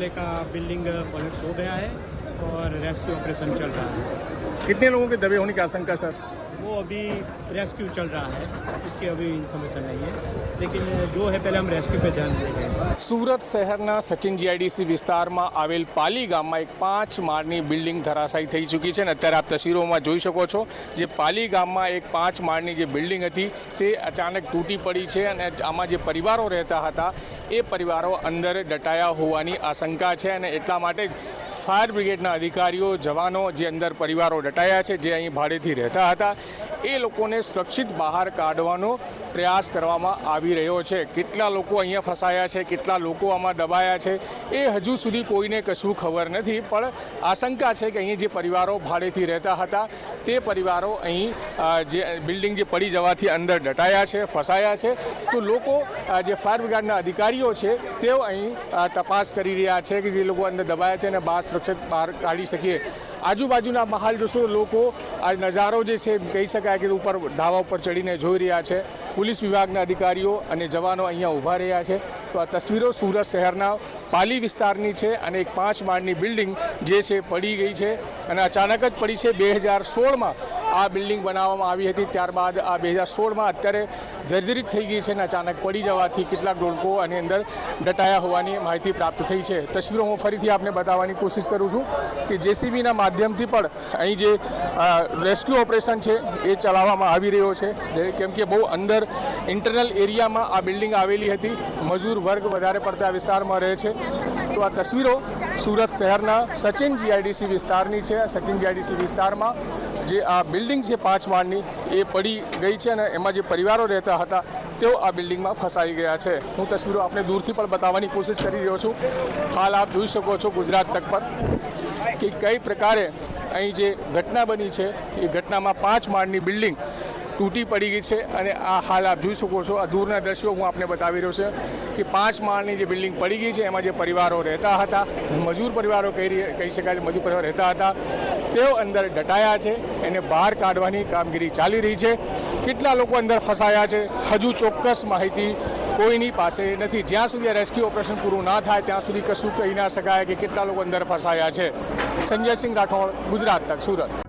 तले का building collapse हो गया है और रेस्क्यू ऑपरेशन चल रहा है। कितने लोगों के दबे होने की आशंका सर? वो अभी रेस्क्यू चल रहा है, इसकी अभी इन्फॉर्मेशन नहीं है, लेकिन जो है पहले हम रेस्क्यू पे ध्यान देंगे। સુરત શહેરના સચિન જીઆઈડીસી વિસ્તારમાં આવેલ પાલી ગામમાં એક 5 માળની બિલ્ડિંગ ધરાશાયી થઈ ચૂકી છે અને અત્યારે આપ તસવીરોમાં જોઈ શકો છો જે પાલી ગામમાં એક 5 માળની જે બિલ્ડિંગ હતી તે અચાનક તૂટી પડી છે અને આમાં જે પરિવારો રહેતા હતા એ પરિવારો અંદર દટાયા હોવાની આશંકા છે અને એટલા માટે જ ફાયર બ્રિગેડના અધિકારીઓ જવાનો જે અંદર પરિવારો દટાયા છે જે અહીં ભાડેથી રહેતા હતા એ લોકોને સુરક્ષિત બહાર કાઢવાનો પ્રયાસ કરવામાં આવી રહ્યો છે। કેટલા લોકો અહીંયા ફસાયા છે, કેટલા લોકો આમાં દબાયા છે એ હજુ સુધી કોઈને કશું ખબર નથી, પણ આશંકા છે કે અહીં જે પરિવારો ભાડેથી રહેતા હતા તે પરિવારો અહીં જે બિલ્ડિંગ જે પડી જવાથી અંદર દટાયા છે, ફસાયા છે। તો લોકો જે ફાયર બ્રિગેડના અધિકારીઓ છે તેઓ અહીં તપાસ કરી રહ્યા છે કે જે લોકો અંદર દબાયા છે અને બહાર સુરક્ષિત બહાર કાઢી શકીએ। આજુબાજુના માહોલ જોશો તો લોકો આ નજારો જે છે કહી શકાય કે ઉપર ધાબા ઉપર ચડીને જોઈ રહ્યા છે। પોલીસ વિભાગના અધિકારીઓ અને જવાનો અહીંયા ઊભા રહ્યા છે। તો આ તસવીરો સુરત શહેરના પાલી વિસ્તારની છે અને એક 5 માળની બિલ્ડિંગ જે છે પડી ગઈ છે અને અચાનક જ પડી છે। 2016માં આ બિલ્ડિંગ બનાવવામાં આવી હતી, ત્યારબાદ આ 2016માં અત્યારે જર્જરિત થઈ ગઈ છે અને અચાનક પડી જવાથી કેટલાક લોકો આની અંદર દટાયા હોવાની માહિતી પ્રાપ્ત થઈ છે। તસવીરો હું ફરીથી આપને બતાવવાની કોશિશ કરું છું કે જેસીબીના માધ્યમથી પણ અહીં જે રેસ્ક્યુ ઓપરેશન છે એ ચલાવવામાં આવી રહ્યો છે, કેમ કે બહુ અંદર ઇન્ટરનલ એરિયામાં આ બિલ્ડિંગ આવેલી હતી, મજૂર વર્ગ વધારે પડતા વિસ્તારમાં રહે છે। તો આ તસવીરો સુરત શહેરના સચિન જીઆઈડીસી વિસ્તારની છે। સચિન જીઆઈડીસી વિસ્તારમાં જે આ બિલ્ડિંગ છે 5 માળની એ પડી ગઈ છે અને એમાં જે પરિવારો રહેતા હતા તેઓ આ બિલ્ડિંગમાં ફસાઈ ગયા છે। હું તસવીરો આપને દૂરથી પણ બતાવવાની કોશિશ કરી રહ્યો છું। હાલ આપ જોઈ શકો છો ગુજરાત તક પર કે કઈ પ્રકારે અહીં જે ઘટના બની છે એ ઘટનામાં 5 માળની બિલ્ડિંગ તૂટી પડી ગઈ છે અને આ હાલ આપ જોઈ શકો છો। આ દૂરના દ્રશ્યો હું આપને બતાવી રહ્યો છે કે 5 માળની જે બિલ્ડિંગ પડી ગઈ છે એમાં જે પરિવારો રહેતા હતા, મજૂર પરિવારો કહી શકાય, મજૂર પરિવારો રહેતા હતા તેઓ અંદર દટાયા છે, એને બહાર કાઢવાની કામગીરી ચાલી રહી છે। કેટલા લોકો અંદર ફસાયા છે હજુ ચોક્કસ માહિતી કોઈની પાસે નથી। જ્યાં સુધી આ રેસ્ક્યુ ઓપરેશન પૂરું ના થાય ત્યાં સુધી કશું કહી ના શકાય કે કેટલા લોકો અંદર ફસાયા છે। સંજયસિંહ રાઠોડ, ગુજરાત તક, સુરત।